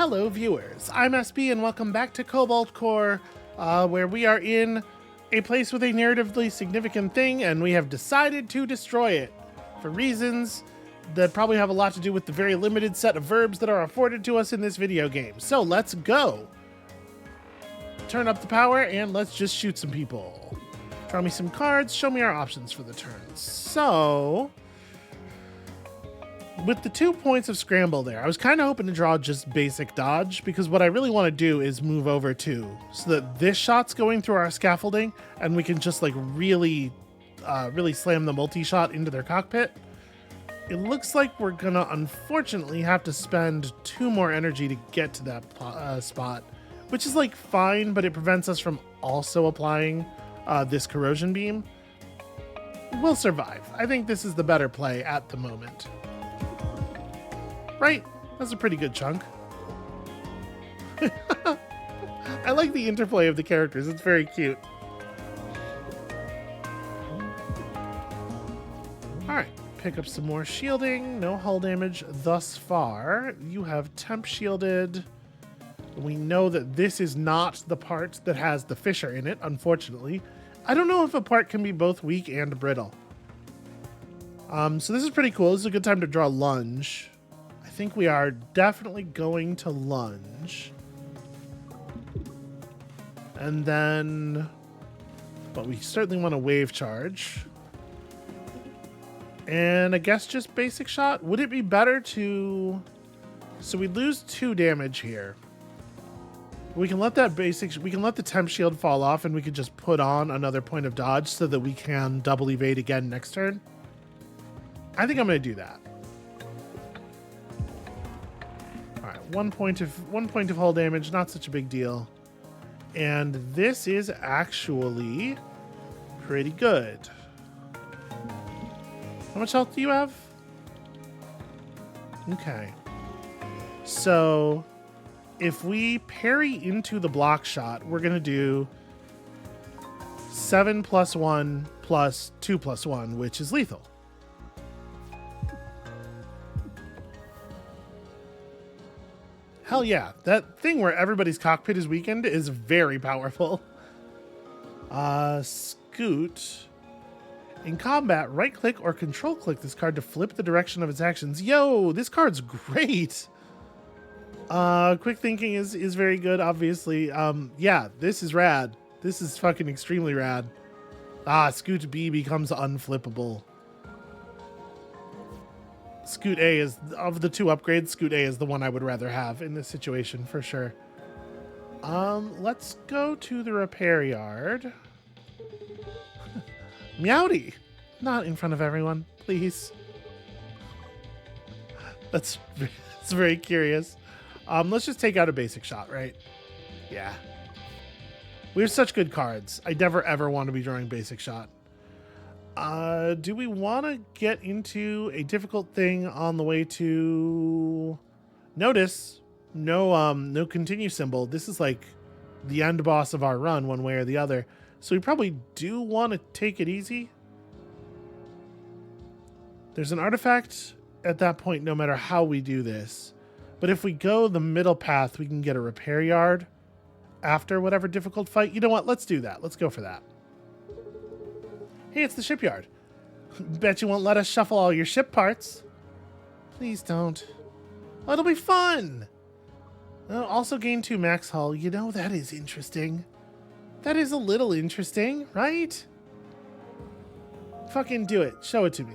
Hello viewers, I'm SB and welcome back to Cobalt Core, where we are in a place with a narratively significant thing and we have decided to destroy it for reasons that probably have a lot to do with the very limited set of verbs that are afforded to us in this video game. So let's go! Turn up the power and let's just shoot some people. Draw me some cards, show me our options for the turn. So, with the 2 points of scramble there, I was kind of hoping to draw just basic dodge, because what I really want to do is move over to, so that this shot's going through our scaffolding and we can just like really slam the multi-shot into their cockpit. It looks like we're gonna unfortunately have to spend 2 more energy to get to that spot, which is like fine, but it prevents us from also applying this corrosion beam. We'll survive. I think this is the better play at the moment. Right? That's a pretty good chunk. I like the interplay of the characters. It's very cute. Alright, pick up some more shielding. No hull damage thus far. You have temp shielded. We know that this is not the part that has the fissure in it, unfortunately. I don't know if a part can be both weak and brittle. So this is pretty cool. This is a good time to draw lunge. I think we are definitely going to lunge. And then, but we certainly want a wave charge. And I guess just basic shot. Would it be better to, so we lose 2 damage here. We can let that we can let the temp shield fall off and we can just put on another point of dodge so that we can double evade again next turn. I think I'm going to do that. All right, 1 point of hull damage, not such a big deal. And this is actually pretty good. How much health do you have? Okay. So if we parry into the block shot, we're going to do 7 + 1 + 2 + 1, which is lethal. Hell yeah, that thing where everybody's cockpit is weakened is very powerful. Scoot. In combat, right-click or control-click this card to flip the direction of its actions. Yo, this card's great! Quick thinking is very good, obviously. Yeah, this is rad. This is fucking extremely rad. Scoot B becomes unflippable. Scoot A is, of the 2 upgrades, Scoot A is the one I would rather have in this situation, for sure. Let's go to the repair yard. Meowdy! Not in front of everyone, please. That's very curious. Let's just take out a basic shot, right? Yeah. We have such good cards. I never ever want to be drawing basic shot. Do we want to get into a difficult thing on the way to... Notice, no continue symbol. This is like the end boss of our run, one way or the other. So we probably do want to take it easy. There's an artifact at that point, no matter how we do this. But if we go the middle path, we can get a repair yard after whatever difficult fight. You know what? Let's do that. Let's go for that. Hey, it's the Shipyard. Bet you won't let us shuffle all your ship parts. Please don't. Oh, it'll be fun. Also gain 2 max hull. You know, that is interesting. That is a little interesting, right? Fucking do it. Show it to me.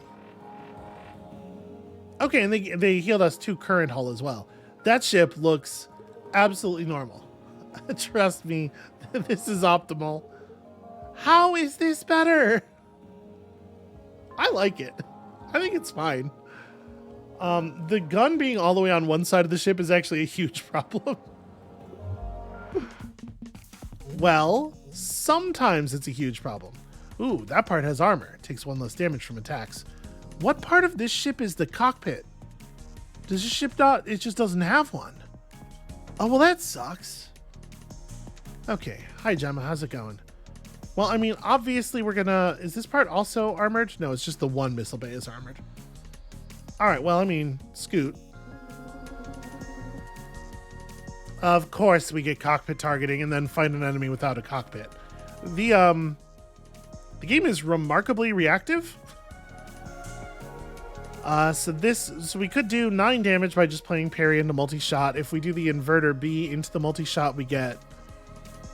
Okay, and they healed us 2 current hull as well. That ship looks absolutely normal. Trust me, this is optimal. How is this better? I like it. I think it's fine. The gun being all the way on one side of the ship is actually a huge problem. Well, sometimes it's a huge problem. Ooh, that part has armor. It takes 1 less damage from attacks. What part of this ship is the cockpit? Does this ship not? It just doesn't have one. Oh, well, that sucks. Okay. Hi, Gemma. How's it going? Well, I mean, obviously we're gonna... Is this part also armored? No, it's just the 1 missile bay is armored. All right, well, I mean, Scoot. Of course we get cockpit targeting and then find an enemy without a cockpit. The game is remarkably reactive. So we could do 9 damage by just playing parry into multi-shot. If we do the inverter B into the multi-shot, we get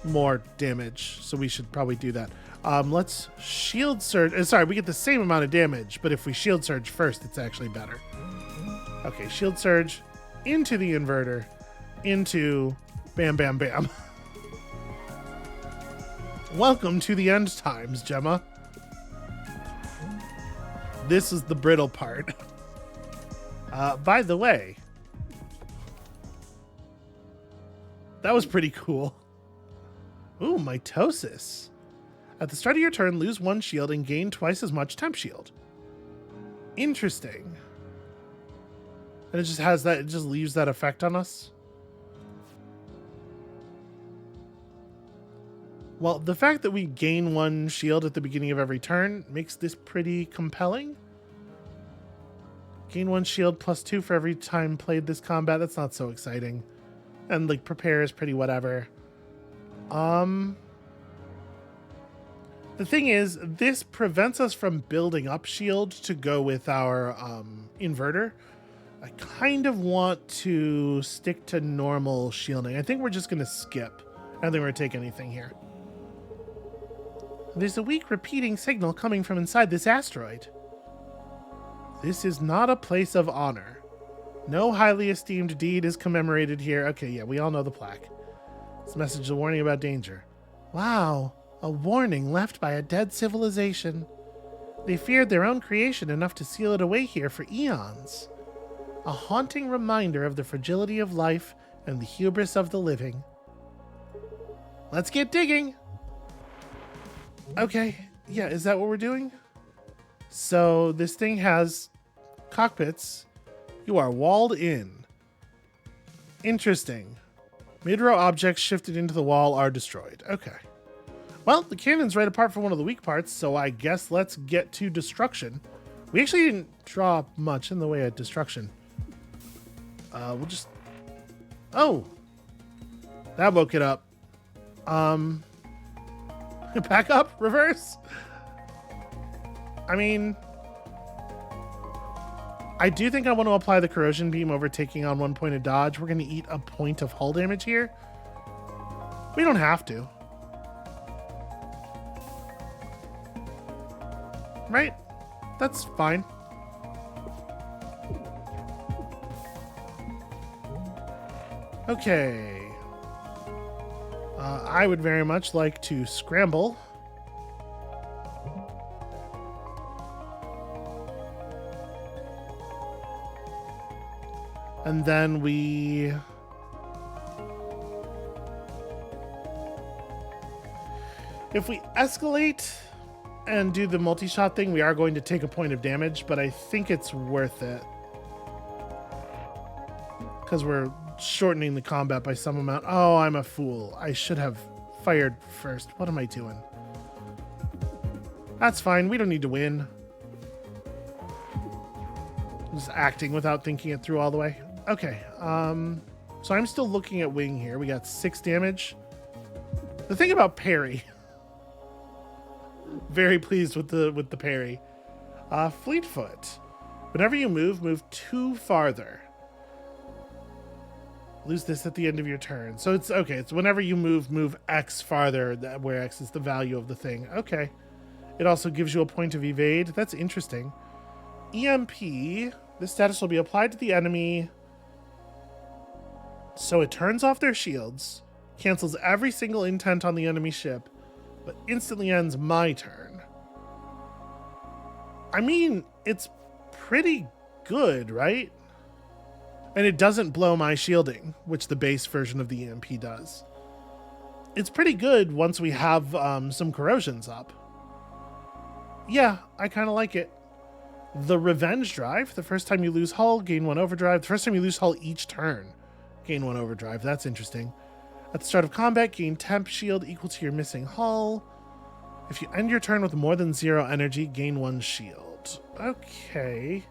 more damage. So we should probably do that. Let's shield surge. Sorry, we get the same amount of damage, but if we shield surge first, it's actually better. Okay, shield surge into the inverter, into bam, bam, bam. Welcome to the end times, Gemma. This is the brittle part. By the way, that was pretty cool. Ooh, mitosis. At the start of your turn, lose 1 shield and gain twice as much temp shield. Interesting. And it just has that, it just leaves that effect on us. Well, the fact that we gain 1 shield at the beginning of every turn makes this pretty compelling. Gain 1 shield plus 2 for every time played this combat. That's not so exciting. And like prepare is pretty whatever. The thing is, this prevents us from building up shield to go with our inverter. I kind of want to stick to normal shielding. I think we're just going to skip. I don't think we're going to take anything here. There's a weak repeating signal coming from inside this asteroid. This is not a place of honor. No highly esteemed deed is commemorated here. Okay, yeah, we all know the plaque. This message is a warning about danger. Wow, a warning left by a dead civilization. They feared their own creation enough to seal it away here for eons. A haunting reminder of the fragility of life and the hubris of the living. Let's get digging! Okay, yeah, is that what we're doing? So this thing has cockpits. You are walled in. Interesting. Mid-row objects shifted into the wall are destroyed. Okay. Well, the cannon's right apart from one of the weak parts, so I guess let's get to destruction. We actually didn't draw much in the way of destruction. We'll just... Oh! That woke it up. Back up? Reverse? I mean... I do think I want to apply the corrosion beam over taking on 1 point of dodge. We're going to eat a point of hull damage here. We don't have to. Right? That's fine. Okay. I would very much like to scramble. And then we... If we escalate and do the multi-shot thing, we are going to take a point of damage, but I think it's worth it. Because we're shortening the combat by some amount. Oh, I'm a fool. I should have fired first. What am I doing? That's fine. We don't need to win. Just acting without thinking it through all the way. Okay. So I'm still looking at wing here. We got 6 damage. The thing about parry... Very pleased with the parry. Fleetfoot. Whenever you move 2 farther. Lose this at the end of your turn. So it's okay. It's whenever you move X farther, where X is the value of the thing. Okay. It also gives you a point of evade. That's interesting. EMP. This status will be applied to the enemy. So it turns off their shields, cancels every single intent on the enemy ship, but instantly ends my turn. I mean, it's pretty good, right? And it doesn't blow my shielding, which the base version of the EMP does. It's pretty good once we have some corrosions up. Yeah, I kind of like it. The Revenge Drive, the first time you lose hull, gain 1 overdrive. The first time you lose hull each turn, gain 1 overdrive. That's interesting. At the start of combat, gain temp shield equal to your missing hull. If you end your turn with more than 0 energy, gain 1 shield. Okay.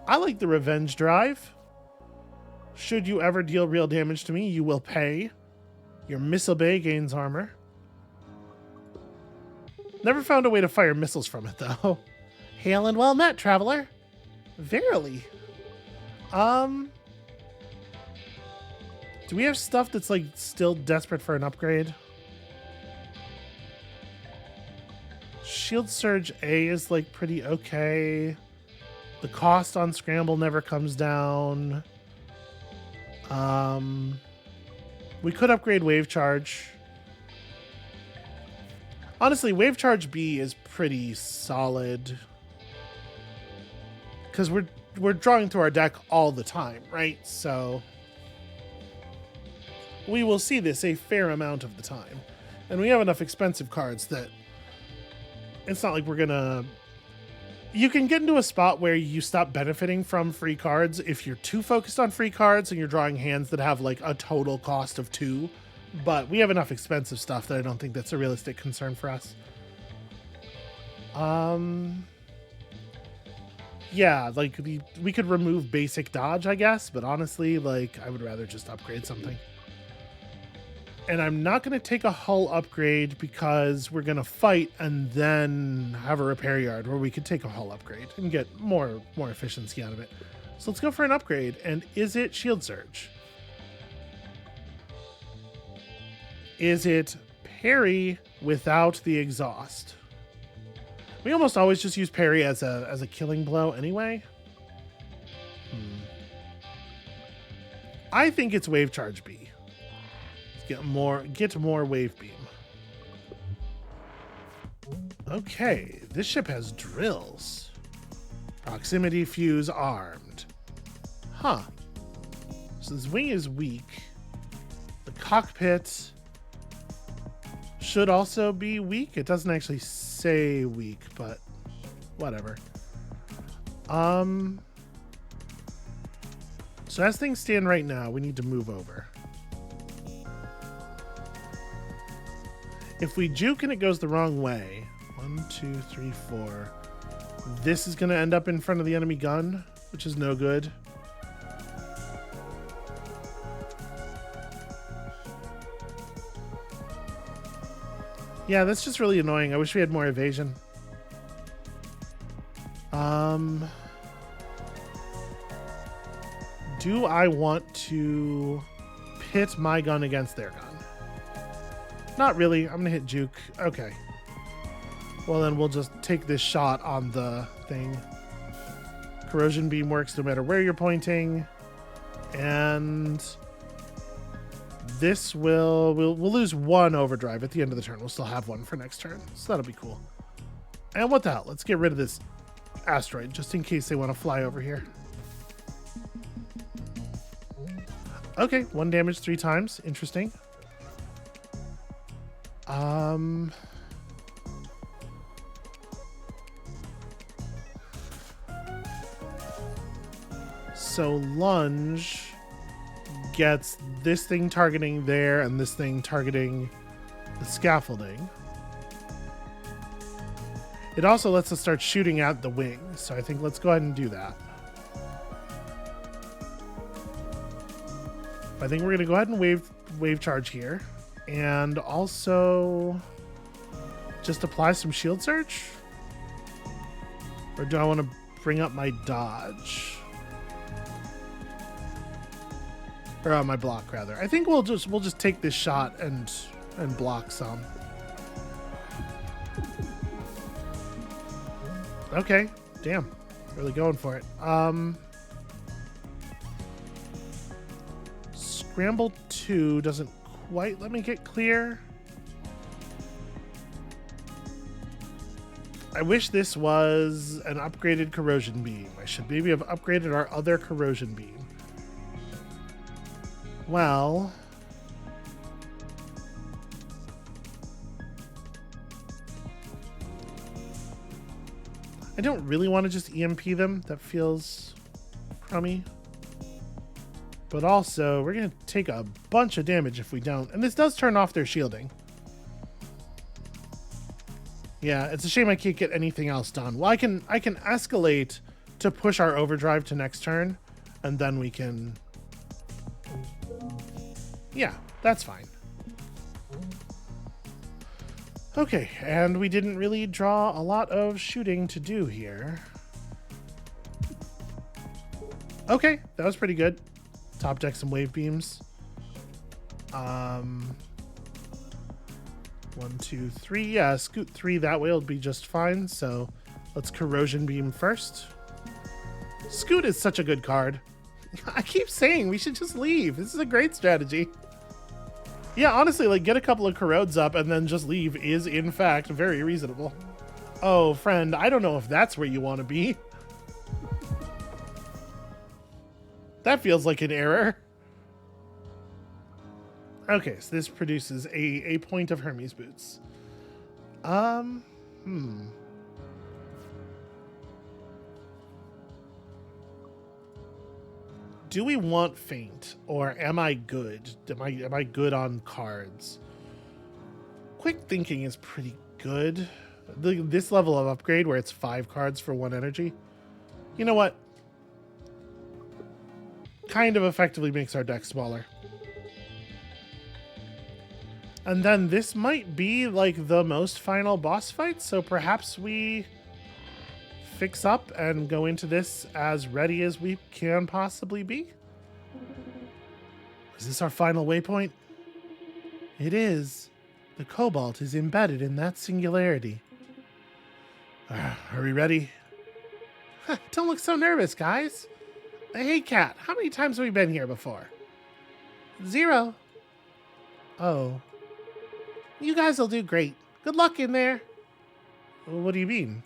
I like the Revenge Drive. Should you ever deal real damage to me, you will pay. Your missile bay gains armor. Never found a way to fire missiles from it, though. Hail and well met, traveler. Verily. Do we have stuff that's like still desperate for an upgrade? Shield Surge A is like pretty okay. The cost on Scramble never comes down. We could upgrade Wave Charge. Honestly, Wave Charge B is pretty solid. Because we're drawing through our deck all the time, right? So we will see this a fair amount of the time. And we have enough expensive cards that it's not like we're gonna... You can get into a spot where you stop benefiting from free cards if you're too focused on free cards and you're drawing hands that have like a total cost of 2. But we have enough expensive stuff that I don't think that's a realistic concern for us. Yeah, like we could remove basic dodge, I guess, but honestly, like I would rather just upgrade something. And I'm not going to take a hull upgrade because we're going to fight and then have a repair yard where we could take a hull upgrade and get more efficiency out of it. So let's go for an upgrade. And is it Shield Surge? Is it parry without the exhaust? We almost always just use parry as a killing blow anyway. I think it's Wave Charge B. Get more wave beam. Okay, this ship has drills. Proximity fuse armed. Huh. So this wing is weak. The cockpit should also be weak. It doesn't actually say weak, but whatever. So as things stand right now, we need to move over. If we juke and it goes the wrong way, 1, 2, 3, 4, this is going to end up in front of the enemy gun, which is no good. Yeah, that's just really annoying. I wish we had more evasion. Do I want to pit my gun against their gun? Not really. I'm gonna hit juke. Okay. Well, then we'll just take this shot on the thing. Corrosion beam works no matter where you're pointing. And this we'll lose 1 overdrive at the end of the turn. We'll still have 1 for next turn. So that'll be cool. And what the hell? Let's get rid of this asteroid just in case they want to fly over here. Okay, 1 damage 3 times. Interesting. So lunge gets this thing targeting there and this thing targeting the scaffolding. It also lets us start shooting at the wing, so I think let's go ahead and do that. I think we're gonna go ahead and wave charge here. And also just apply some shield surge? Or do I want to bring up my dodge? Or my block rather. I think we'll just take this shot and block some. Okay, damn. Really going for it. Scramble 2 doesn't quite let me get clear. I wish this was an upgraded corrosion beam. I should maybe have upgraded our other corrosion beam. Well, I don't really want to just EMP them. That feels crummy. But also, we're going to take a bunch of damage if we don't. And this does turn off their shielding. Yeah, it's a shame I can't get anything else done. Well, I can escalate to push our overdrive to next turn, and then we can Yeah, that's fine. Okay, and we didn't really draw a lot of shooting to do here. Okay, that was pretty good. Top deck some wave beams. 1, 2, 3. Yeah, scoot 3 that way will be just fine. So let's corrosion beam first. Scoot is such a good card. I keep saying we should just leave. This is a great strategy. Yeah, honestly, like get a couple of corrodes up and then just leave is in fact very reasonable. Oh, friend, I don't know if that's where you want to be. That feels like an error. Okay, so this produces a point of Hermes boots. Do we want feint, or am I good? Am I good on cards? Quick thinking is pretty good. This level of upgrade where it's 5 cards for 1 energy. You know what? Kind of effectively makes our deck smaller. And then this might be like the most final boss fight, so perhaps we fix up and go into this as ready as we can possibly be. Is this our final waypoint? It is. The Cobalt is embedded in that singularity. Are we ready? Don't look so nervous, guys. Hey, Cat, how many times have we been here before? 0. Oh. You guys will do great. Good luck in there. What do you mean?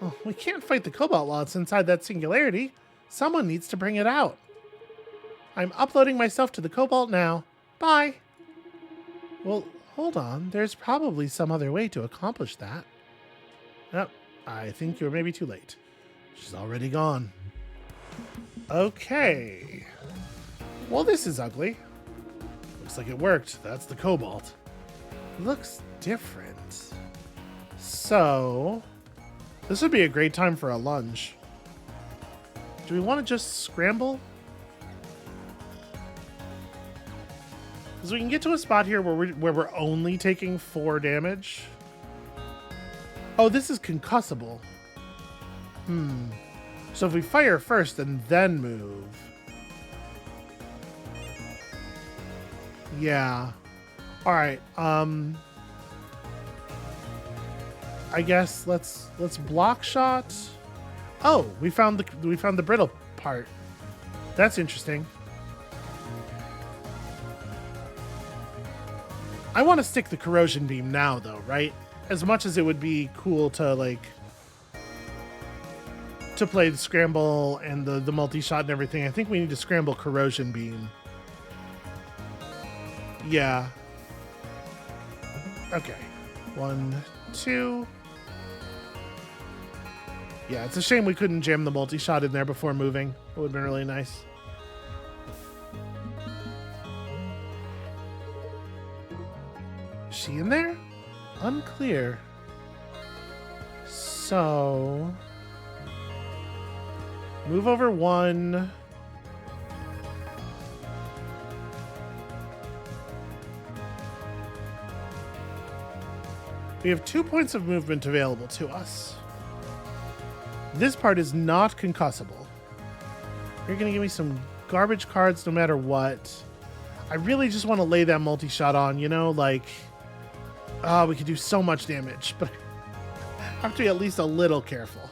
Oh, we can't fight the Cobalt lots inside that singularity. Someone needs to bring it out. I'm uploading myself to the Cobalt now. Bye. Well, hold on. There's probably some other way to accomplish that. Yep, I think you're maybe too late. She's already gone. Okay. Well, this is ugly. Looks like it worked. That's the Cobalt. Looks different. So, this would be a great time for a lunge. Do we want to just scramble? Because we can get to a spot here where we're only taking 4 damage. Oh, this is concussable. So if we fire first and then move. Yeah. All right. I guess let's block shot. Oh, we found the brittle part. That's interesting. I want to stick the corrosion beam now though, right? As much as it would be cool to like to play the scramble and the multi-shot and everything, I think we need to scramble corrosion beam. Yeah. Okay. 1, 2. Yeah, it's a shame we couldn't jam the multi-shot in there before moving. It would have been really nice. Is she in there? Unclear. So... move over 1. We have 2 points of movement available to us. This part is not concussable. You're going to give me some garbage cards no matter what. I really just want to lay that multi-shot on, you know? Like, oh, we could do so much damage, but I have to be at least a little careful.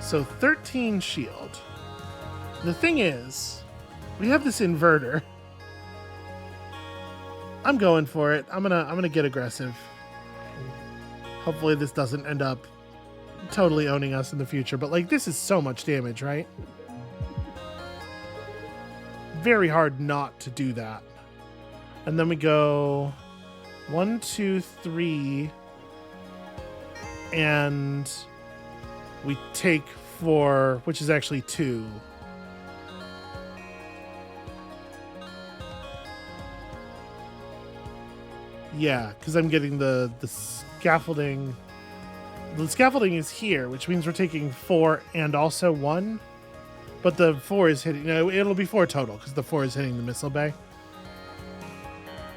So 13 shield. The thing is, we have this inverter. I'm going for it. I'm gonna get aggressive. Hopefully this doesn't end up totally owning us in the future, but like this is so much damage, right? Very hard not to do that. And then we go 1, 2, 3, and we take 4, which is actually 2. Yeah, because I'm getting the scaffolding, The scaffolding is here, which means we're taking 4 and also 1. But the 4 is hitting... No, it'll be 4 total, because the 4 is hitting the missile bay.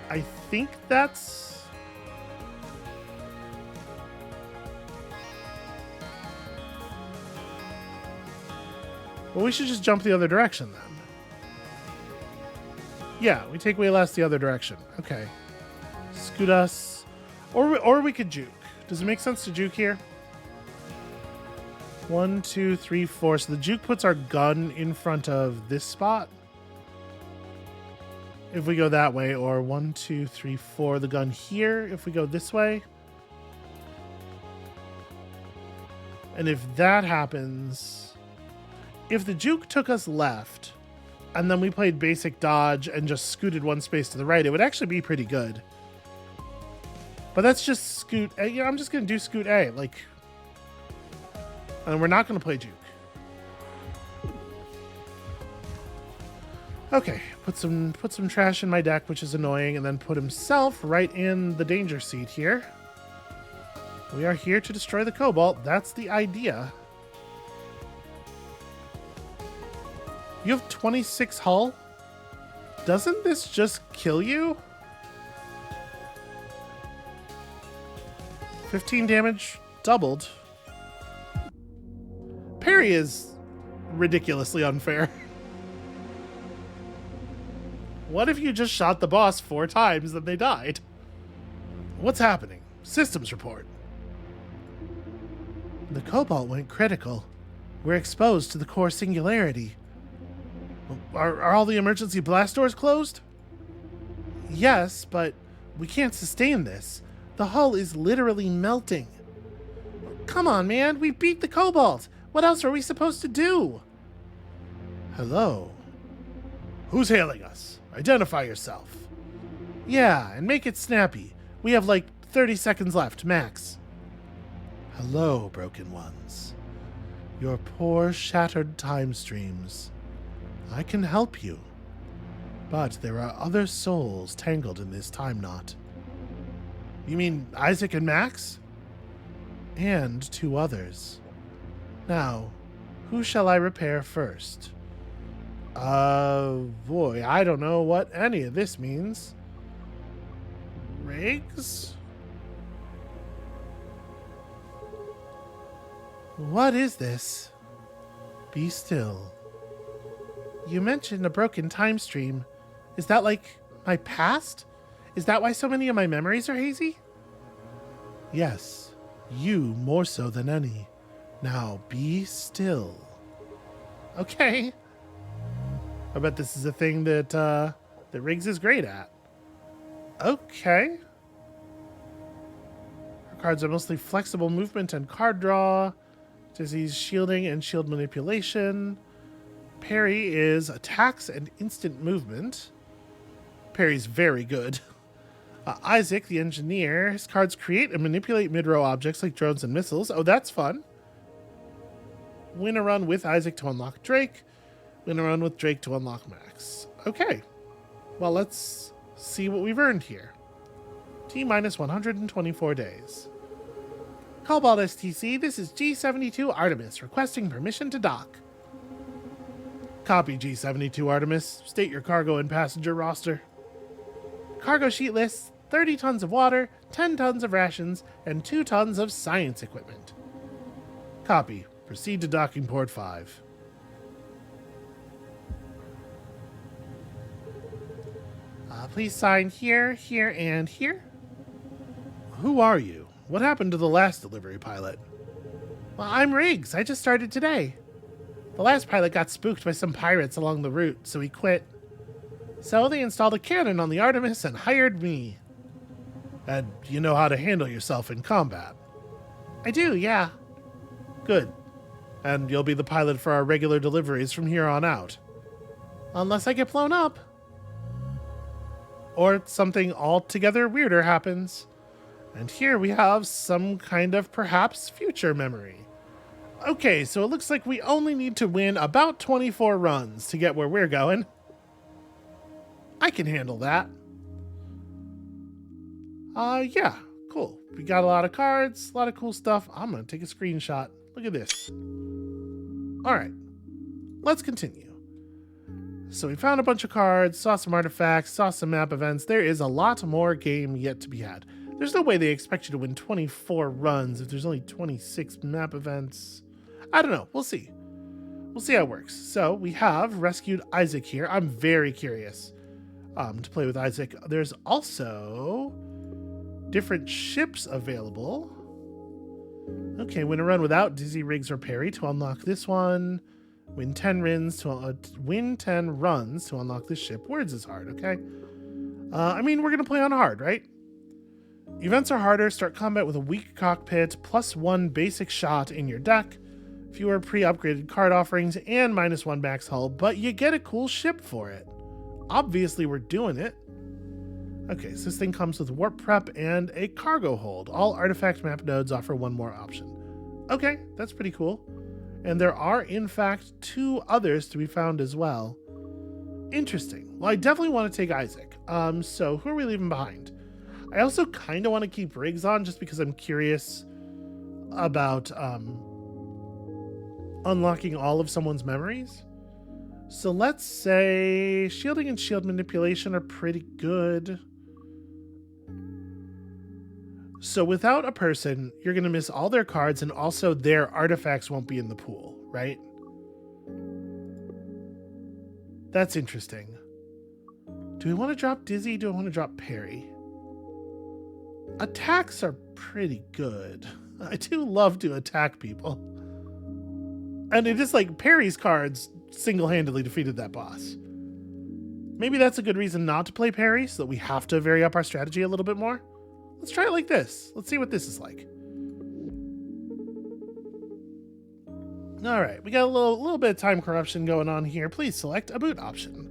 I think that's... Well, we should just jump the other direction, then. Yeah, we take way less the other direction. Okay. Scoot us. Or we could juke. Does it make sense to juke here? 1, 2, 3, 4. So the juke puts our gun in front of this spot. If we go that way, or 1, 2, 3, 4, the gun here if we go this way. And if that happens, if the juke took us left, and then we played basic dodge and just scooted one space to the right, it would actually be pretty good. But that's just scoot A. Yeah, I'm just going to do scoot A. Like, and we're not going to play juke. Okay, put some trash in my deck, which is annoying, and then put himself right in the danger seat here. We are here to destroy the Cobalt. That's the idea. You have 26 hull? Doesn't this just kill you? 15 damage, doubled. Parry is ridiculously unfair. What if you just shot the boss 4 times and they died? What's happening? Systems report. The Cobalt went critical. We're exposed to the core singularity. Are all the emergency blast doors closed? Yes, but we can't sustain this. The hull is literally melting. Come on, man. We beat the Cobalt. What else are we supposed to do? Hello. Who's hailing us? Identify yourself. Yeah, and make it snappy. We have like 30 seconds left, max. Hello, broken ones. Your poor, shattered time streams. I can help you. But there are other souls tangled in this time knot. You mean Isaac and Max? And 2 others. Now, who shall I repair first? Boy, I don't know what any of this means. Riggs? What is this? Be still. You mentioned a broken time stream. Is that like my past? Is that why so many of my memories are hazy? Yes, you more so than any. Now be still. Okay. I bet this is a thing that Riggs is great at. Okay. Her cards are mostly flexible movement and card draw. Disease shielding and shield manipulation. Parry is attacks and instant movement. Parry's very good. Isaac, the engineer, his cards create and manipulate mid-row objects like drones and missiles. Oh, that's fun. Win a run with Isaac to unlock Drake. Win a run with Drake to unlock Max. Okay. Well, let's see what we've earned here. T-minus 124 days. Cobalt STC, this is G72 Artemis, requesting permission to dock. Copy, G72 Artemis. State your cargo and passenger roster. Cargo sheet lists 30 tons of water, 10 tons of rations, and 2 tons of science equipment. Copy. Proceed to docking port 5. Please sign here, here, and here. Who are you? What happened to the last delivery pilot? Well, I'm Riggs. I just started today. The last pilot got spooked by some pirates along the route, so he quit. So they installed a cannon on the Artemis and hired me. And you know how to handle yourself in combat? I do, yeah. Good. And you'll be the pilot for our regular deliveries from here on out. Unless I get blown up. Or something altogether weirder happens. And here we have some kind of perhaps future memory. Okay, so it looks like we only need to win about 24 runs to get where we're going. I can handle that. Yeah. Cool. We got a lot of cards, a lot of cool stuff. I'm going to take a screenshot. Look at this. All right. Let's continue. So we found a bunch of cards, saw some artifacts, saw some map events. There is a lot more game yet to be had. There's no way they expect you to win 24 runs if there's only 26 map events. I don't know. We'll see. We'll see how it works. So we have rescued Isaac here. I'm very curious to play with Isaac. There's also different ships available. Okay, win a run without dizzy rigs or parry to unlock this one. Win 10 runs to unlock this ship. Words is hard, okay? I mean, we're going to play on hard, right? Events are harder. Start combat with a weak cockpit, +1 basic shot in your deck, fewer pre-upgraded card offerings, and -1 max hull, but you get a cool ship for it. Obviously, we're doing it. Okay, so this thing comes with warp prep and a cargo hold. All artifact map nodes offer one more option. Okay, that's pretty cool. And there are, in fact, 2 others to be found as well. Interesting. Well, I definitely want to take Isaac. So who are we leaving behind? I also kind of want to keep rigs on just because I'm curious about unlocking all of someone's memories. So let's say shielding and shield manipulation are pretty good. So without a person, you're going to miss all their cards and also their artifacts won't be in the pool, right? That's interesting. Do we want to drop Dizzy? Do I want to drop Parry? Attacks are pretty good. I do love to attack people. And it is like Parry's cards single-handedly defeated that boss. Maybe that's a good reason not to play Parry, so that we have to vary up our strategy a little bit more. Let's try it like this. Let's see what this is like. All right, we got a little bit of time corruption going on here. Please select a boot option.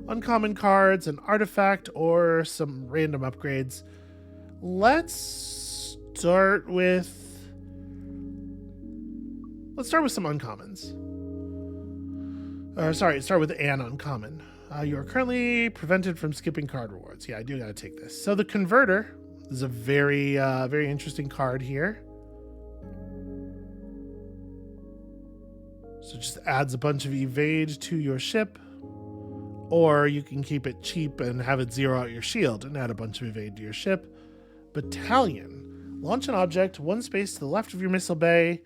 Uncommon cards, an artifact, or some random upgrades. Let's start with some uncommons. Start with an uncommon. You are currently prevented from skipping card rewards. Yeah, I do gotta take this. So the converter is a very interesting card here. So it just adds a bunch of evade to your ship, or you can keep it cheap and have it zero out your shield and add a bunch of evade to your ship. Battalion. Launch an object 1 space to the left of your missile bay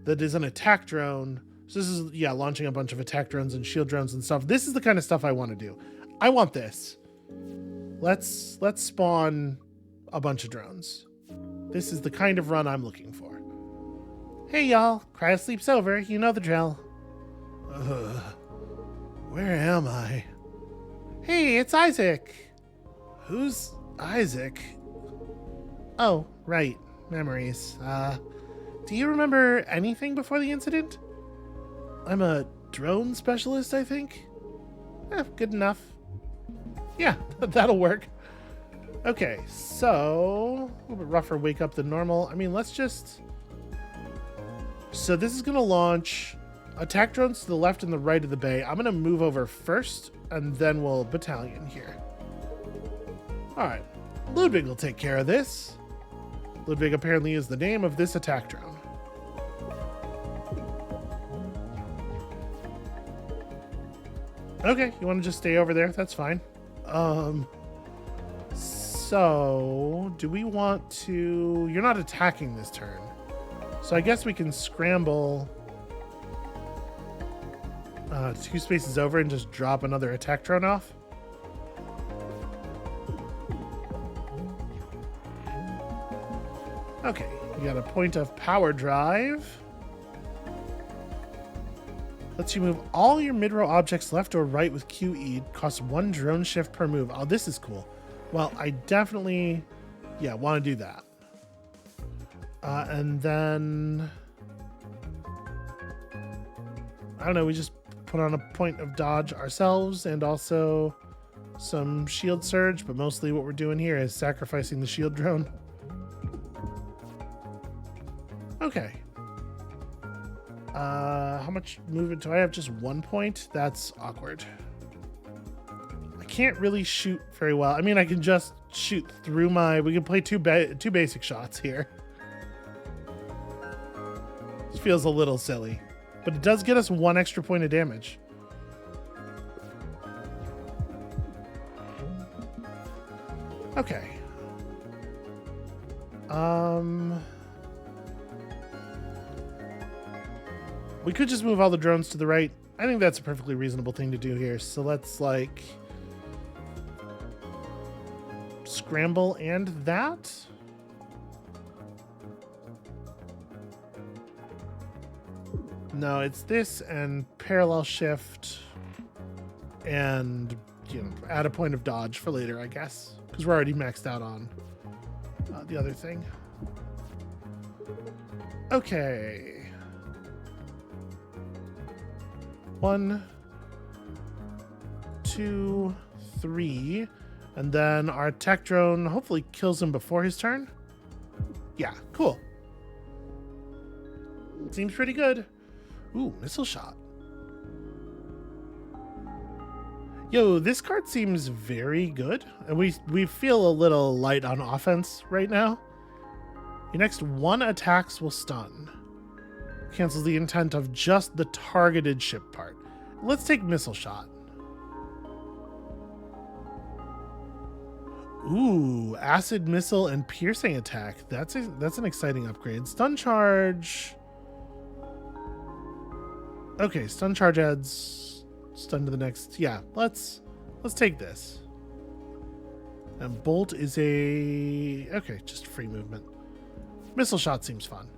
that is an attack drone. So this is, yeah, launching a bunch of attack drones and shield drones and stuff. This is the kind of stuff I want to do. I want this. Let's spawn a bunch of drones. This is the kind of run I'm looking for. Hey y'all, cryo sleep's over. You know the drill. Where am I? Hey, it's Isaac. Who's Isaac? Oh, right. Memories. Do you remember anything before the incident? I'm a drone specialist, I think. Good enough. Yeah, that'll work. Okay, so a little bit rougher wake up than normal. I mean, let's just... So this is going to launch attack drones to the left and the right of the bay. I'm going to move over first, and then we'll battalion here. All right, Ludwig will take care of this. Ludwig apparently is the name of this attack drone. Okay, you want to just stay over there? That's fine. So, do we want to... You're not attacking this turn. So I guess we can scramble 2 spaces over and just drop another attack drone off. Okay, you got a point of power drive. Lets you move all your mid-row objects left or right with QE. Costs 1 drone shift per move. Oh, this is cool. Well, I definitely, want to do that. And then, I don't know, we just put on a point of dodge ourselves and also some shield surge, but mostly what we're doing here is sacrificing the shield drone. Okay. How much movement do I have? Just 1 point? That's awkward. I can't really shoot very well. I mean, I can just shoot through we can play two basic shots here. This feels a little silly, but it does get us 1 extra point of damage. Okay. We could just move all the drones to the right. I think that's a perfectly reasonable thing to do here. So let's like scramble and that. No, it's this and parallel shift and, you know, add a point of dodge for later, I guess, because we're already maxed out on the other thing. Okay. 1, 2, 3, and then our tech drone hopefully kills him before his turn. Yeah, cool. Seems pretty good. Ooh, missile shot. Yo, this card seems very good, and we feel a little light on offense right now. Your next 1 attacks will stun. Cancels the intent of just the targeted ship part. Let's take missile shot. Ooh, acid missile and piercing attack. That's an exciting upgrade. Stun charge. Okay, stun charge adds stun to the next. Yeah, let's take this. And bolt is okay, just free movement. Missile shot seems fun.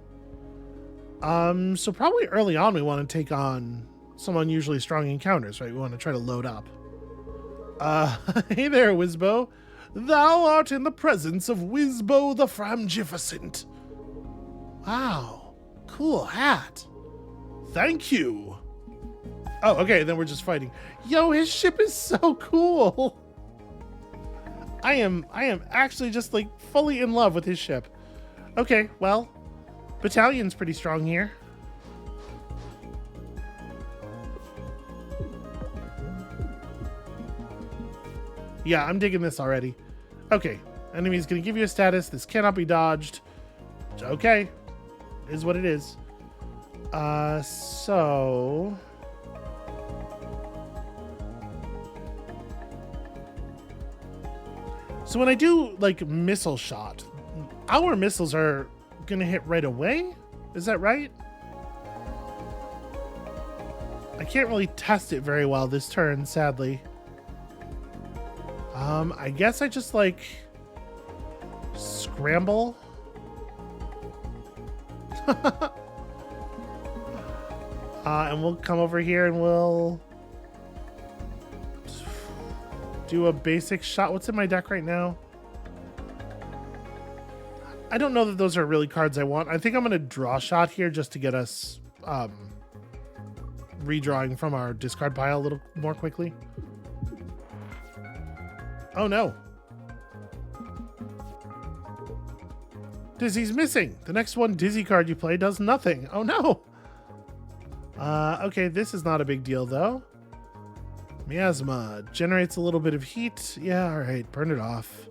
So probably early on we want to take on some unusually strong encounters, right? We want to try to load up. Hey there, Wizbo. Thou art in the presence of Wizbo the Framgificent. Wow, cool hat. Thank you. Oh, okay, then we're just fighting. Yo, his ship is so cool. I am actually just like fully in love with his ship. Okay, well, battalion's pretty strong here. Yeah, I'm digging this already. Okay, enemy's gonna give you a status. This cannot be dodged. Okay, is what it is. So when I do like missile shot, our missiles are gonna hit right away. Is that right? I can't really test it very well this turn, sadly. I guess I just like scramble. And we'll come over here and we'll do a basic shot. What's in my deck right now? I don't know that those are really cards I want. I think I'm going to draw shot here just to get us redrawing from our discard pile a little more quickly. Oh no. Dizzy's missing. The next one Dizzy card you play does nothing. Oh no. Okay, this is not a big deal though. Miasma generates a little bit of heat. Yeah, all right, burn it off.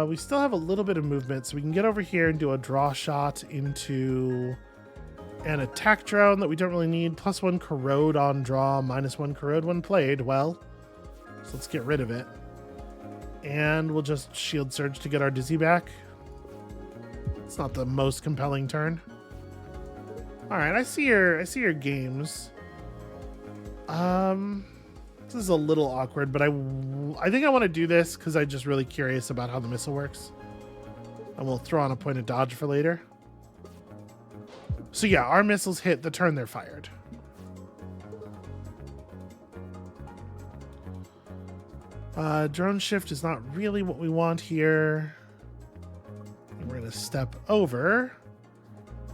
We still have a little bit of movement, so we can get over here and do a draw shot into an attack drone that we don't really need. +1 corrode on draw, -1 corrode when played. Well, so let's get rid of it. And we'll just shield surge to get our Dizzy back. It's not the most compelling turn. All right, I see your games. This is a little awkward, but I think I want to do this because I'm just really curious about how the missile works. And we'll throw on a point of dodge for later. So yeah, our missiles hit the turn they're fired. Drone shift is not really what we want here. And we're gonna step over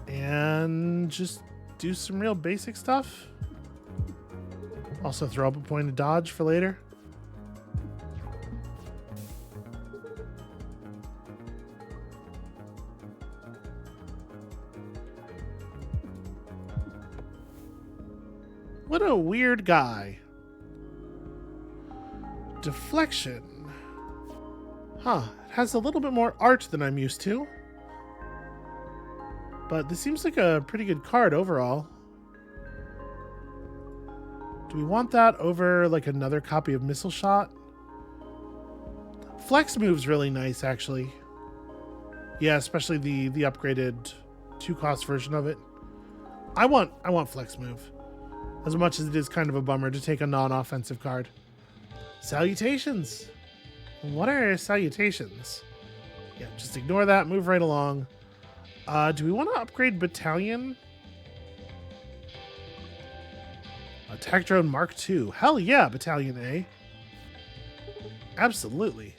and just do some real basic stuff. Also throw up a point of dodge for later. What a weird guy. deflection. Huh, it has a little bit more art than I'm used to. But this seems like a pretty good card overall. Do we want that over like another copy of Missile Shot? Flex move's really nice, actually. Yeah, especially the upgraded 2-cost version of it. I want Flex move. As much as it is kind of a bummer to take a non-offensive card. Salutations! What are salutations? Yeah, just ignore that, move right along. Do we want to upgrade Battalion? Attack Drone Mark II. Hell yeah, Battalion A. Absolutely.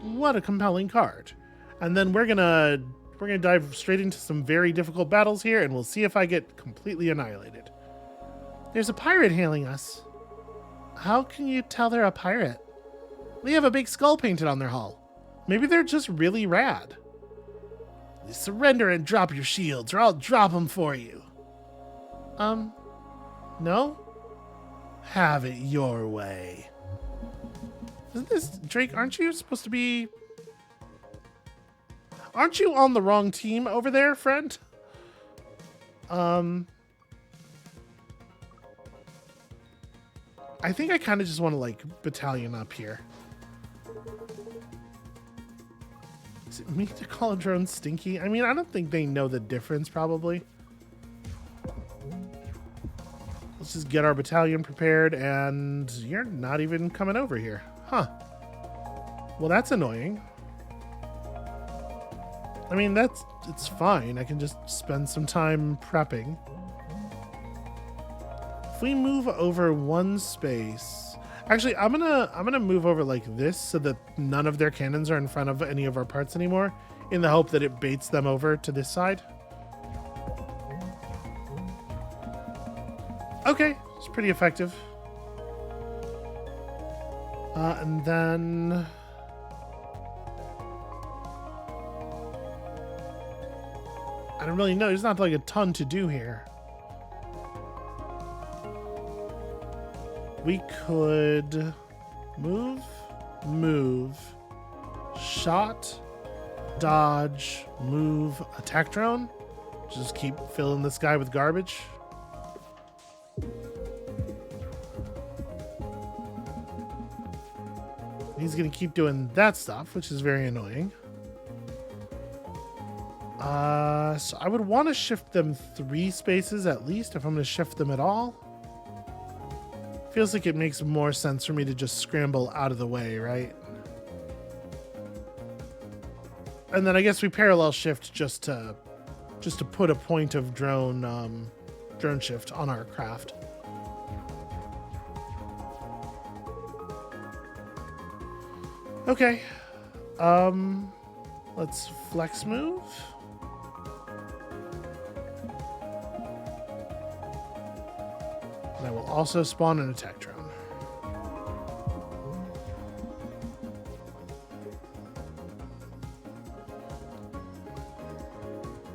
What a compelling card. And then we're gonna dive straight into some very difficult battles here, and we'll see if I get completely annihilated. There's a pirate hailing us. How can you tell they're a pirate? They have a big skull painted on their hull. Maybe they're just really rad. Surrender and drop your shields, or I'll drop them for you. No? Have it your way. Isn't this... Drake, aren't you supposed to be... Aren't you on the wrong team over there, friend? I think I kind of just want to, like, battalion up here. Is it me to call a drone stinky? I mean, I don't think they know the difference, probably. Let's just get our battalion prepared, and you're not even coming over here. Huh. Well, that's annoying. I mean, it's fine. I can just spend some time prepping. If we move over one space, actually, I'm gonna move over like this so that none of their cannons are in front of any of our parts anymore, in the hope that it baits them over to this side. Okay, it's pretty effective. And then I don't really know. There's not like a ton to do here. We could move, shot, dodge, move, attack drone. Just keep filling this guy with garbage. He's gonna keep doing that stuff, which is very annoying. So I would want to shift them 3 spaces at least, if I'm gonna shift them at all. Feels like it makes more sense for me to just scramble out of the way, right? And then I guess we parallel shift just to put a point of drone shift on our craft. Okay. Let's flex move. And I will also spawn an attack drone.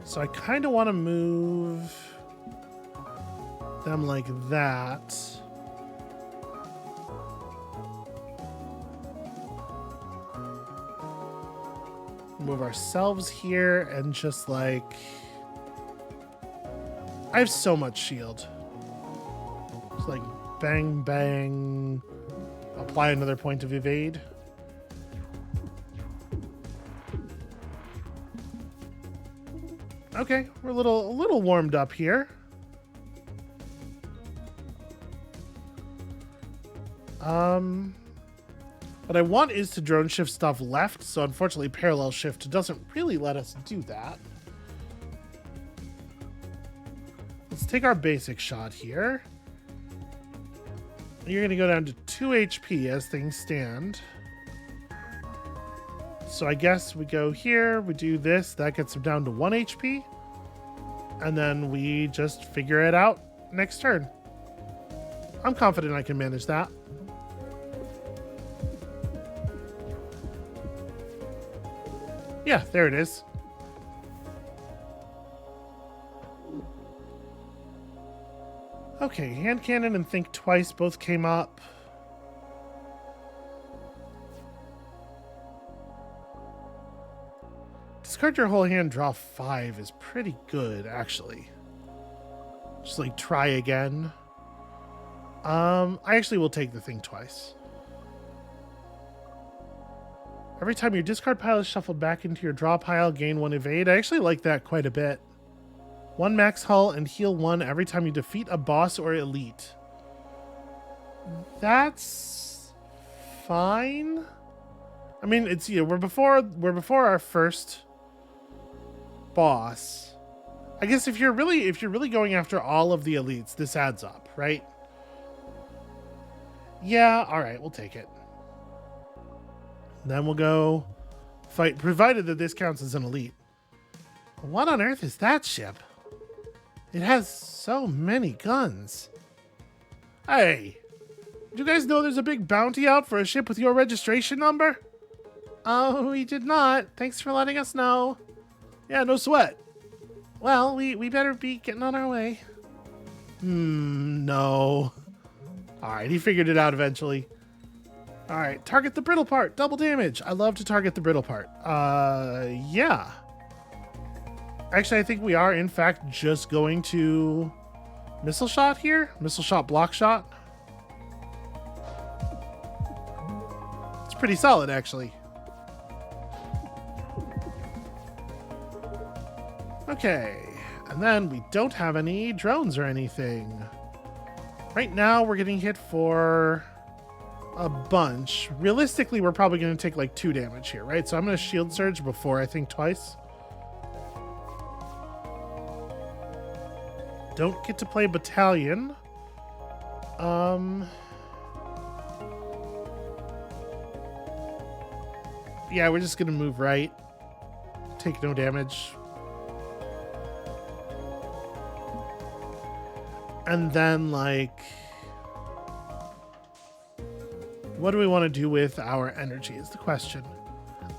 So I kind of want to move them like that. Move ourselves here and just like... I have so much shield. Just like bang, bang. Apply another point of evade. Okay, we're a little warmed up here. What I want is to drone shift stuff left, so unfortunately parallel shift doesn't really let us do that. Let's take our basic shot here. You're going to go down to 2 HP as things stand. So I guess we go here, we do this, that gets them down to 1 HP. And then we just figure it out next turn. I'm confident I can manage that. Yeah, there it is. Okay, hand cannon and think twice both came up. discard your whole hand, draw 5 is pretty good, actually. Just like try again. I actually will take the thing twice. Every time your discard pile is shuffled back into your draw pile, gain 1 evade. I actually like that quite a bit. 1 max hull and heal 1 every time you defeat a boss or elite. That's fine. I mean, it's, you know, we're before our first boss. I guess if you're really going after all of the elites, this adds up, right? Yeah, all right, we'll take it. Then we'll go fight, provided that this counts as an elite. What on earth is that ship? It has so many guns. Hey, did you guys know there's a big bounty out for a ship with your registration number? Oh, we did not. Thanks for letting us know. Yeah, no sweat. Well, we better be getting on our way. No. All right, he figured it out eventually. All right, target the brittle part. Double damage. I love to target the brittle part. Yeah. Actually, I think we are, in fact, just going to missile shot here. Missile shot, block shot. It's pretty solid, actually. Okay, and then we don't have any drones or anything. Right now, we're getting hit for a bunch. Realistically, we're probably going to take like 2 damage here, right? So I'm going to shield surge before I think twice. Don't get to play battalion. Yeah, we're just going to move right. Take no damage. And then, like, what do we want to do with our energy is the question.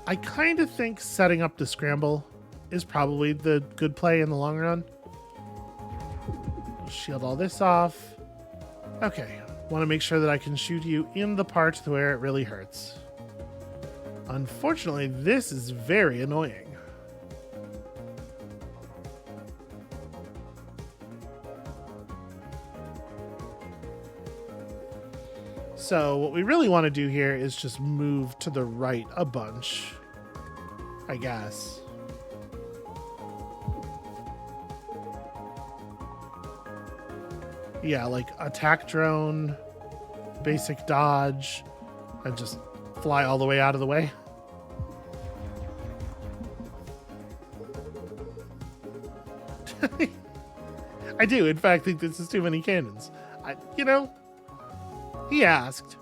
I kind of think setting up the scramble is probably the good play in the long run. Shield all this off. Okay, want to make sure that I can shoot you in the part where it really hurts. Unfortunately, this is very annoying. So what we really want to do here is just move to the right a bunch, I guess. Yeah, like attack drone, basic dodge, and just fly all the way out of the way. I do, in fact, think this is too many cannons. You know, he asked.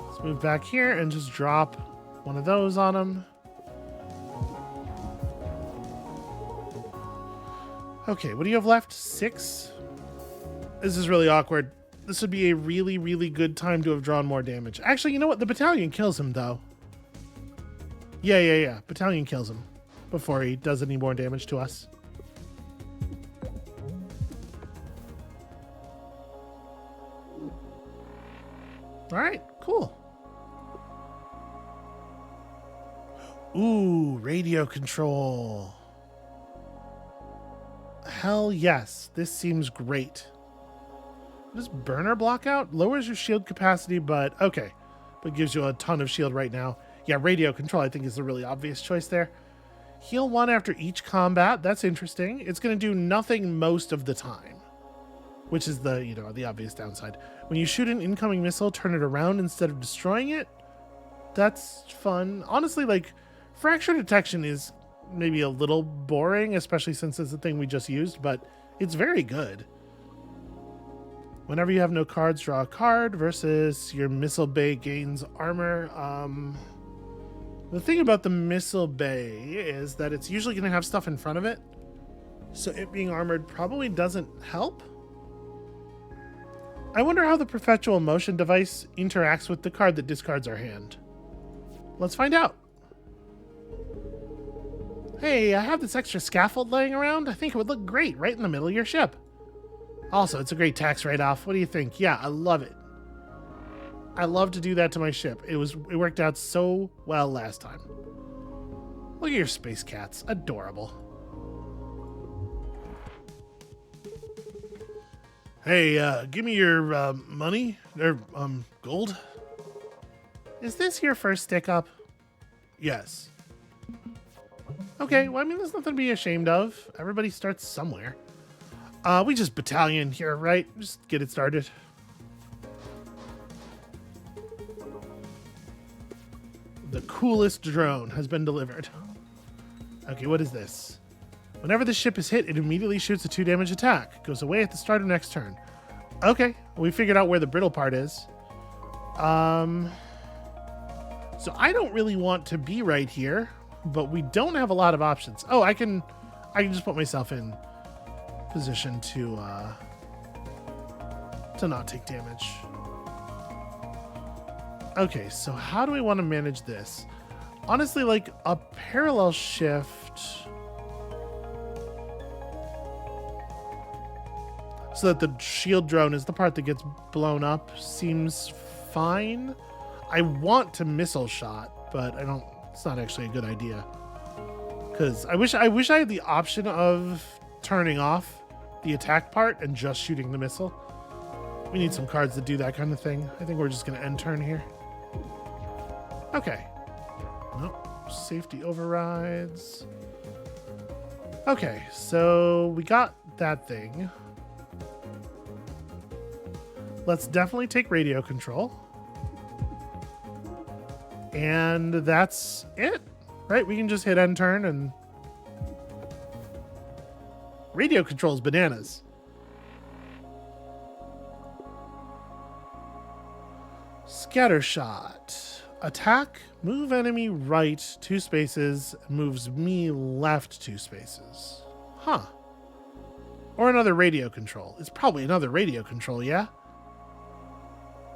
Let's move back here and just drop one of those on him. Okay, what do you have left? 6? This is really awkward. This would be a really, really good time to have drawn more damage. Actually, you know what? The battalion kills him, though. Yeah. Battalion kills him before he does any more damage to us. All right, cool. Ooh, radio control. Hell yes, this seems great. What does burner block out? Lowers your shield capacity, but okay. But gives you a ton of shield right now. Yeah, radio control I think is the really obvious choice there. Heal 1 after each combat. That's interesting. It's going to do nothing most of the time, which is the, you know, the obvious downside. When you shoot an incoming missile, turn it around instead of destroying it. That's fun. Honestly, like, fracture detection is maybe a little boring, especially since it's the thing we just used, but it's very good. Whenever you have no cards, draw a card versus your missile bay gains armor. The thing about the missile bay is that it's usually going to have stuff in front of it, so it being armored probably doesn't help. I wonder how the perpetual motion device interacts with the card that discards our hand. Let's find out. Hey, I have this extra scaffold laying around. I think it would look great right in the middle of your ship. Also, it's a great tax write-off. What do you think? Yeah, I love it. I love to do that to my ship. It worked out so well last time. Look at your space cats. Adorable. Hey, give me your money or gold. Is this your first stick up? Yes. Okay, well, I mean, there's nothing to be ashamed of. Everybody starts somewhere. We just battalion here, right? Just get it started. The coolest drone has been delivered. Okay, what is this? Whenever the ship is hit, it immediately shoots a 2 damage attack. Goes away at the start of next turn. Okay, we figured out where the brittle part is. So I don't really want to be right here, but we don't have a lot of options. Oh, I can just put myself in position to not take damage. Okay, so how do we want to manage this? Honestly, like a parallel shift so that the shield drone is the part that gets blown up seems fine. I want to missile shot, but it's not actually a good idea. Because I wish I had the option of turning off the attack part and just shooting the missile. We need some cards that do that kind of thing. I think we're just going to end turn here. Okay. Nope. Safety overrides. Okay, so we got that thing. Let's definitely take radio control. And that's it, right? We can just hit end turn and radio controls bananas. Scatter shot. Attack, move enemy right 2 spaces, moves me left 2 spaces. Huh. Or another radio control. It's probably another radio control, yeah?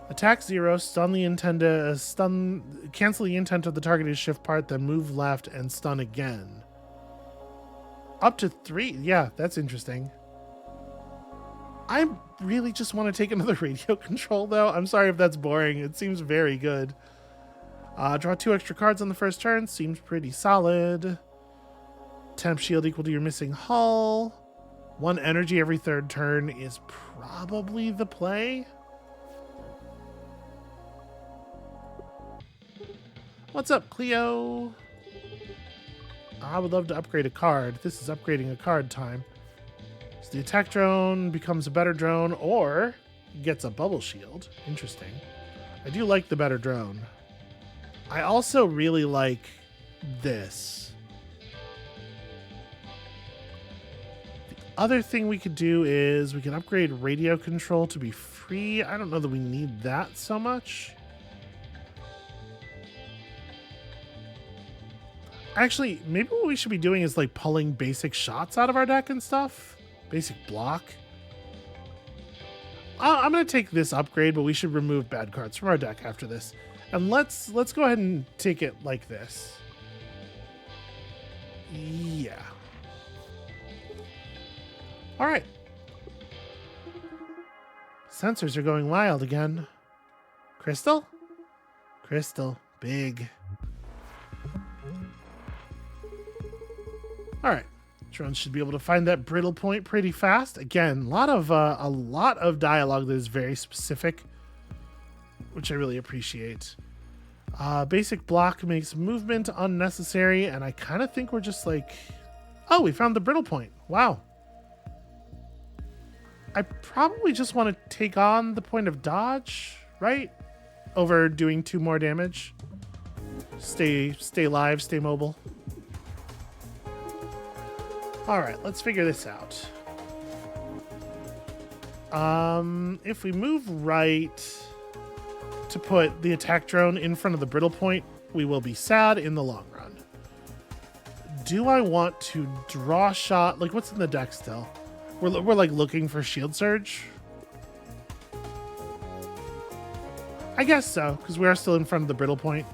Attack 0, cancel the intent of the targeted shift part, then move left and stun again. Up to 3. Yeah, that's interesting. I really just want to take another radio control, though. I'm sorry if that's boring. It seems very good. Draw 2 extra cards on the first turn. Seems pretty solid. Temp shield equal to your missing hull. 1 energy every 3rd turn is probably the play. What's up, Cleo? I would love to upgrade a card. This is upgrading a card time. So the attack drone becomes a better drone or gets a bubble shield. Interesting. I do like the better drone. I also really like this. The other thing we could do is we can upgrade radio control to be free. I don't know that we need that so much. Actually, maybe what we should be doing is like pulling basic shots out of our deck and stuff. Basic block. I'm going to take this upgrade, but we should remove bad cards from our deck after this. And let's go ahead and take it like this. Yeah. All right. Sensors are going wild again. Crystal? Crystal. Big. All right. Drones should be able to find that brittle point pretty fast. Again, a lot of dialogue that is very specific, which I really appreciate. Basic block makes movement unnecessary, and I kind of think we're just like, oh, we found the brittle point. Wow. I probably just want to take on the point of dodge, right? Over doing 2 more damage. Stay live, stay mobile. All right, let's figure this out. If we move right to put the attack drone in front of the brittle point, we will be sad in the long run. Do I want to draw shot? Like, what's in the deck still? We're like looking for shield surge. I guess so, because we are still in front of the brittle point.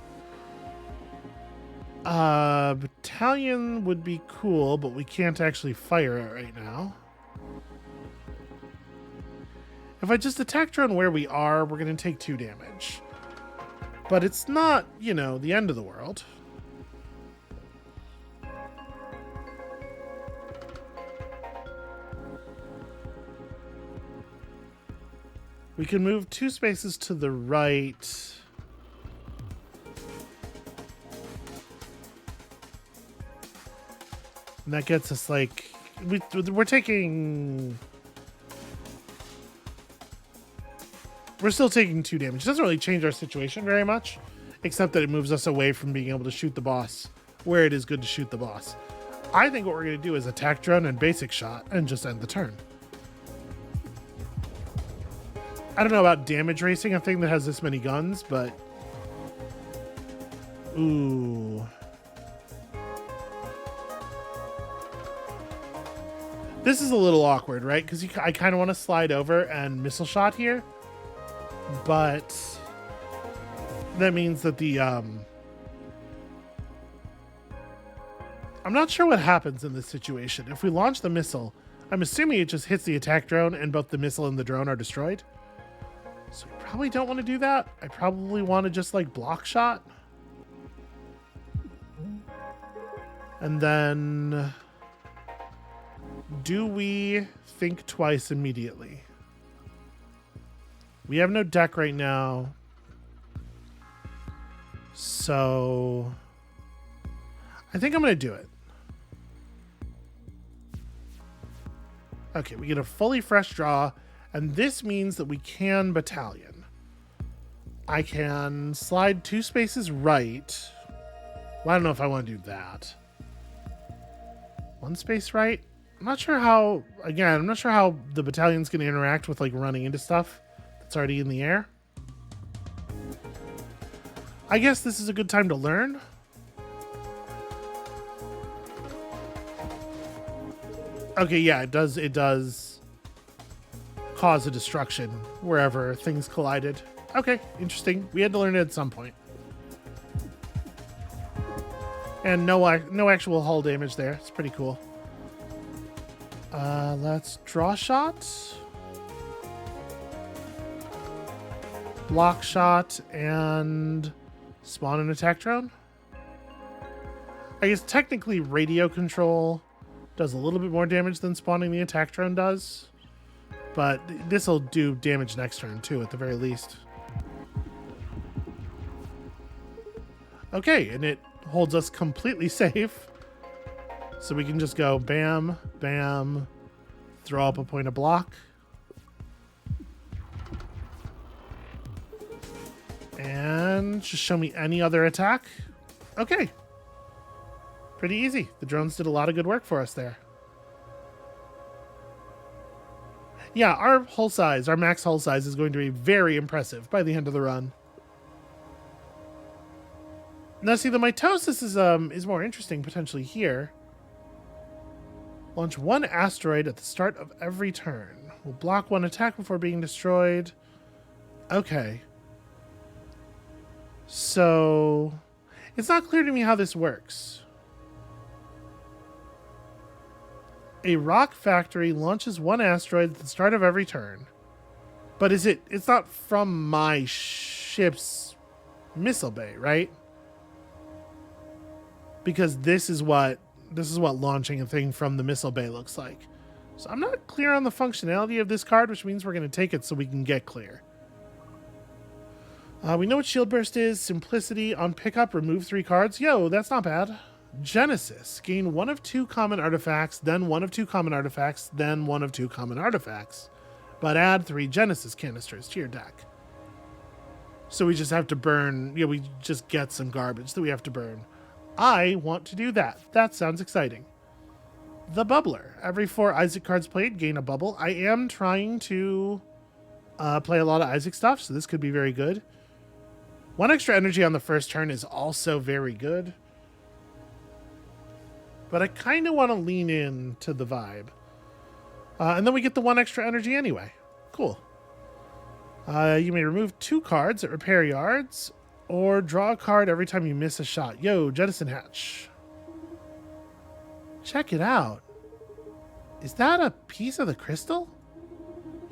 Battalion would be cool, but we can't actually fire it right now. If I just attack drone where we are, we're going to take 2 damage. But it's not, you know, the end of the world. We can move 2 spaces to the right. And that gets us like... We're taking... We're still taking 2 damage. It doesn't really change our situation very much, except that it moves us away from being able to shoot the boss where it is good to shoot the boss. I think what we're going to do is attack drone and basic shot and just end the turn. I don't know about damage racing, a thing that has this many guns, but... Ooh. This is a little awkward, right? Because I kind of want to slide over and missile shot here. But that means that the... I'm not sure what happens in this situation. If we launch the missile, I'm assuming it just hits the attack drone and both the missile and the drone are destroyed. So we probably don't want to do that. I probably want to just like block shot. And then do we think twice immediately? We have no deck right now. So I think I'm going to do it. Okay, we get a fully fresh draw, and this means that we can battalion. I can slide 2 spaces right. Well, I don't know if I want to do that. 1 space right? I'm not sure how, again, I'm not sure how the battalion's going to interact with like running into stuff that's already in the air. I guess this is a good time to learn. Okay, yeah, it does cause a destruction wherever things collided. Okay, interesting. We had to learn it at some point. And no actual hull damage there. It's pretty cool. Let's draw shot. Block shot and spawn an attack drone. I guess technically radio control does a little bit more damage than spawning the attack drone does. But this will do damage next turn too, at the very least. Okay, and it holds us completely safe. So we can just go bam, bam, throw up a point of block. And just show me any other attack. Okay. Pretty easy. The drones did a lot of good work for us there. Yeah, our hull size, our max hull size is going to be very impressive by the end of the run. Now see, the mitosis is more interesting potentially here. Launch 1 asteroid at the start of every turn. We'll block 1 attack before being destroyed. Okay. So it's not clear to me how this works. A rock factory launches 1 asteroid at the start of every turn. But it's not from my ship's missile bay, right? Because this is what launching a thing from the missile bay looks like. So I'm not clear on the functionality of this card, which means we're going to take it so we can get clear. We know what Shield Burst is. Simplicity. On pickup, remove 3 cards. Yo, that's not bad. Genesis. Gain 1 of 2 common artifacts, then 1 of 2 common artifacts, then 1 of 2 common artifacts. But add 3 Genesis canisters to your deck. So we just have to burn, we just get some garbage that we have to burn. I want to do that. That sounds exciting. The Bubbler. Every 4 Isaac cards played, gain a bubble. I am trying to play a lot of Isaac stuff, so this could be very good. 1 extra energy on the first turn is also very good. But I kind of want to lean in to the vibe. And then we get the 1 extra energy anyway. Cool. You may remove 2 cards at repair yards or draw a card every time you miss a shot. Yo, Jettison Hatch. Check it out. Is that a piece of the crystal?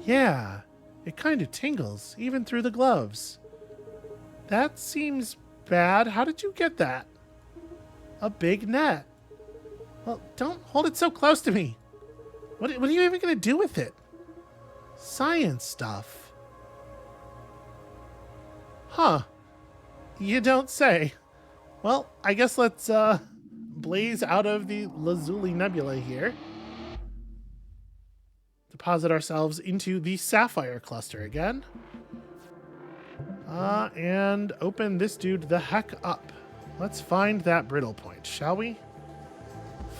Yeah. It kind of tingles, even through the gloves. That seems bad. How did you get that? A big net. Well, don't hold it so close to me. What are you even going to do with it? Science stuff. Huh. You don't say. Well, I guess let's blaze out of the Lazuli Nebula here. Deposit ourselves into the Sapphire Cluster again. And open this dude the heck up. Let's find that brittle point, shall we?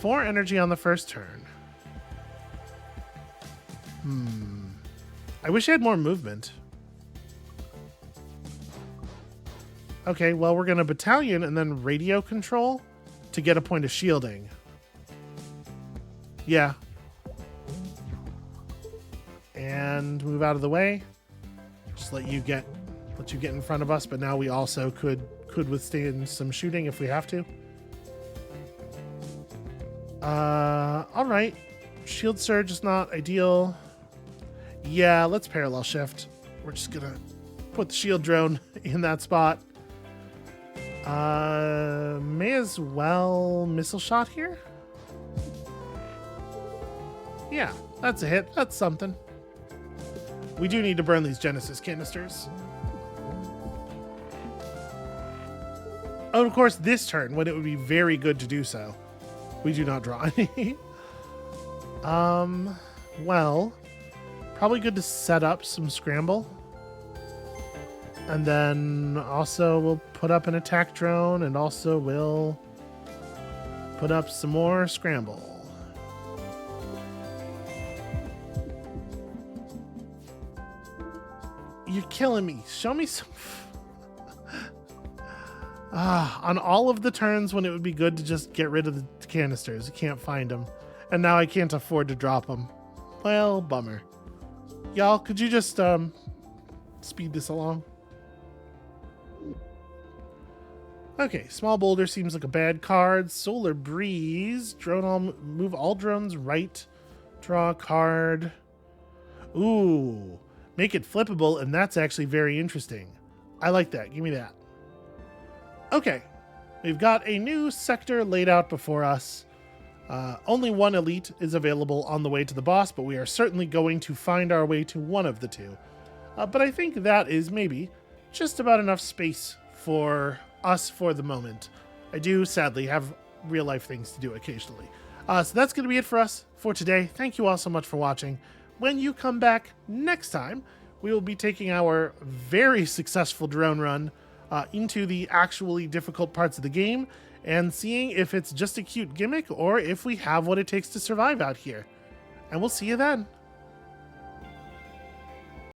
4 energy on the first turn. I wish I had more movement. Okay, well, we're going to battalion and then radio control to get a point of shielding. Yeah. And move out of the way. Just let you get in front of us, but now we also could withstand some shooting if we have to. All right. Shield surge is not ideal. Yeah, let's parallel shift. We're just gonna put the shield drone in that spot. May as well missile shot here. Yeah, that's a hit. That's something. We do need to burn these Genesis canisters. Oh, of course, this turn, when it would be very good to do so, we do not draw any. Well, probably good to set up some scramble. And then also we'll put up an attack drone, and also we'll put up some more scramble. You're killing me. Show me some... on all of the turns when it would be good to just get rid of the canisters. You can't find them. And now I can't afford to drop them. Well, bummer. Y'all, could you just speed this along? Okay, small boulder seems like a bad card. Solar breeze. Move all drones right. Draw a card. Ooh. Make it flippable, and that's actually very interesting. I like that. Give me that. Okay. We've got a new sector laid out before us. Only one elite is available on the way to the boss, but we are certainly going to find our way to one of the two. But I think that is maybe just about enough space for us for the moment. I do, sadly, have real-life things to do occasionally. So that's going to be it for us for today. Thank you all so much for watching. When you come back next time, we will be taking our very successful drone run into the actually difficult parts of the game and seeing if it's just a cute gimmick or if we have what it takes to survive out here. And we'll see you then.